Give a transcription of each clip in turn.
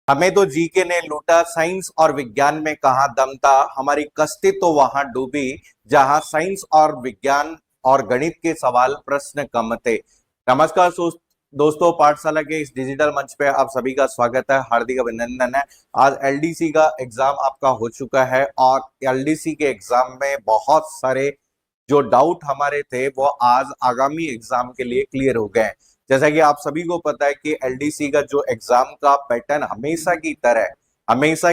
हमें तो जीके ने लूटा, साइंस और विज्ञान में कहाँ दम था, हमारी कश्ती तो वहां डूबी जहां साइंस और विज्ञान और गणित के सवाल प्रश्न कम थे। नमस्कार दोस्तों, पाठशाला के इस डिजिटल मंच पे आप सभी का स्वागत है, हार्दिक अभिनंदन है। आज एलडीसी का एग्जाम आपका हो चुका है और एलडीसी के एग्जाम में बहुत सारे जो डाउट हमारे थे वो आज आगामी एग्जाम के लिए क्लियर हो गए। जैसा कि आप सभी को पता है कि एलडीसी का जो एग्जाम का पैटर्न हमेशा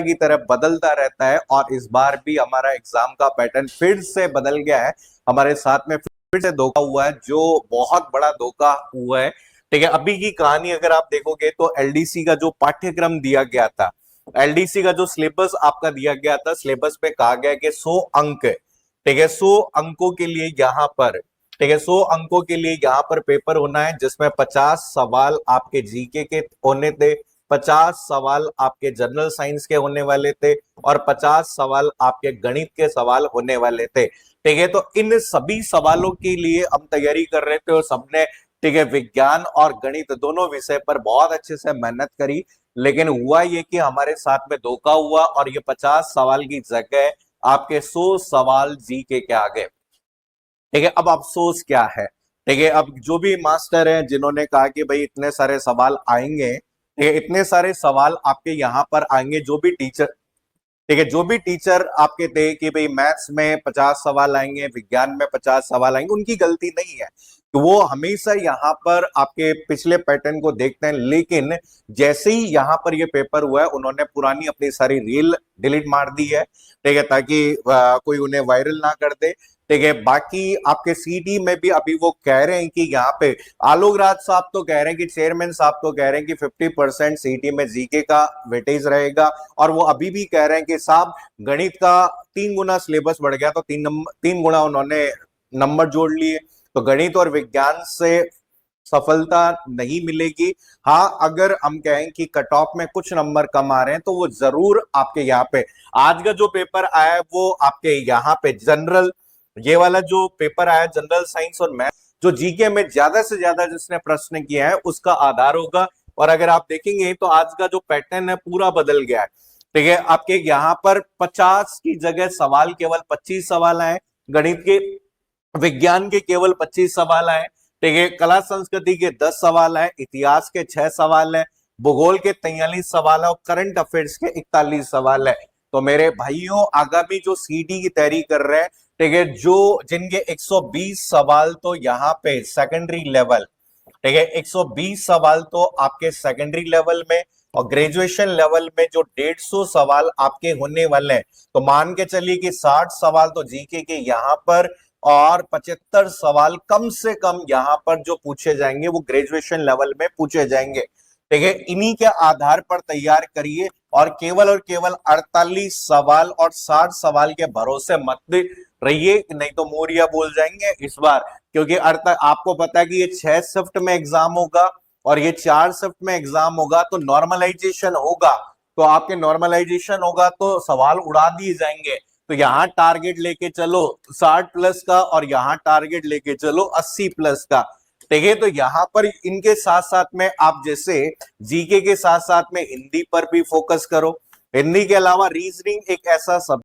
की तरह बदलता रहता है और इस बार भी हमारा एग्जाम का पैटर्न फिर से बदल गया है। हमारे साथ में फिर से धोखा हुआ है, जो बहुत बड़ा धोखा हुआ है। ठीक है, अभी की कहानी अगर आप देखोगे तो एलडीसी का जो पाठ्यक्रम दिया गया था, एलडीसी का जो सिलेबस आपका दिया गया था, सिलेबस पे कहा गया कि 100 अंक, ठीक है, 100 अंकों के लिए यहाँ पर, ठीक है, 100 अंकों के लिए यहाँ पर पेपर होना है जिसमें 50 सवाल आपके जीके के होने थे, 50 सवाल आपके जनरल साइंस के होने वाले थे और 50 सवाल आपके गणित के सवाल होने वाले थे। ठीक है, तो इन सभी सवालों के लिए हम तैयारी कर रहे थे और सबने, ठीक है, विज्ञान और गणित दोनों विषय पर बहुत अच्छे से मेहनत करी। लेकिन हुआ ये कि हमारे साथ में धोखा हुआ और ये 50 सवाल की जगह आपके 100 सवाल जीके के आ गए। ठीक है, अब अफसोस क्या है, ठीक है, अब जो भी मास्टर हैं जिन्होंने कहा कि भाई इतने सारे सवाल आएंगे, ठीक है, इतने सारे सवाल आपके यहाँ पर आएंगे, जो भी टीचर, ठीक है, जो भी टीचर आपके थे कि भाई मैथ्स में 50 सवाल आएंगे, विज्ञान में 50 सवाल आएंगे, उनकी गलती नहीं है। तो वो हमेशा यहाँ पर आपके पिछले पैटर्न को देखते हैं, लेकिन जैसे ही यहाँ पर ये पेपर हुआ है उन्होंने पुरानी अपनी सारी रील डिलीट मार दी है। ठीक है, ताकि कोई उन्हें वायरल ना कर दे। ठीक है, बाकी आपके सीटी में भी अभी वो कह रहे हैं कि यहाँ पे आलोक राज साहब तो कह रहे हैं कि चेयरमैन साहब तो कह रहे हैं कि 50% सीटी में जीके का वेटेज रहेगा और वो अभी भी कह रहे हैं कि साहब गणित का 3 गुना सिलेबस बढ़ गया तो 3 गुना उन्होंने नंबर जोड़ लिए, तो गणित और विज्ञान से सफलता नहीं मिलेगी। हाँ, अगर हम कहें कि कट ऑफ में कुछ नंबर कम आ रहे हैं तो वो जरूर आपके यहाँ पे, आज का जो पेपर आया है वो आपके यहाँ पे जनरल, ये वाला जो पेपर आया जनरल साइंस और मैथ, जो जीके में ज्यादा से ज्यादा जिसने प्रश्न किया है उसका आधार होगा। और अगर आप देखेंगे तो आज का जो पैटर्न है पूरा बदल गया है। ठीक है, आपके यहाँ पर 50 की जगह सवाल केवल 25 सवाल आए, गणित के, विज्ञान के केवल 25 सवाल आए, ठीक है, कला संस्कृति के 10 सवाल है, इतिहास के 6 सवाल है, भूगोल के 43 सवाल है और करंट अफेयर्स के 41 सवाल है। तो मेरे भाइयों, आगामी जो सीटी की तैयारी कर रहे हैं, ठीक है, जो जिनके 120 सवाल तो यहाँ पे सेकेंडरी लेवल, ठीक है, 120 सवाल तो आपके सेकेंडरी लेवल में और ग्रेजुएशन लेवल में जो 150 सवाल आपके होने वाले हैं, तो मान के चलिए कि 60 सवाल तो जीके के यहाँ पर और 75 सवाल कम से कम यहाँ पर जो पूछे जाएंगे वो ग्रेजुएशन लेवल में पूछे जाएंगे। ठीक है, इन्हीं के आधार पर तैयार करिए और केवल 48 सवाल और 60 सवाल के भरोसे मत रहिए, नहीं तो मोरिया बोल जाएंगे इस बार। क्योंकि अर्थ आपको पता है कि ये 6 शिफ्ट में एग्जाम होगा और ये 4 शिफ्ट में एग्जाम होगा, तो नॉर्मलाइजेशन होगा, तो आपके नॉर्मलाइजेशन होगा तो सवाल उड़ा दिए जाएंगे। तो यहाँ टारगेट लेके चलो 60 प्लस का और यहाँ टारगेट लेके चलो 80 प्लस का। ठीक है, तो यहाँ पर इनके साथ साथ में आप जैसे जीके के साथ साथ में हिंदी पर भी फोकस करो। हिंदी के अलावा रीजनिंग एक ऐसा सब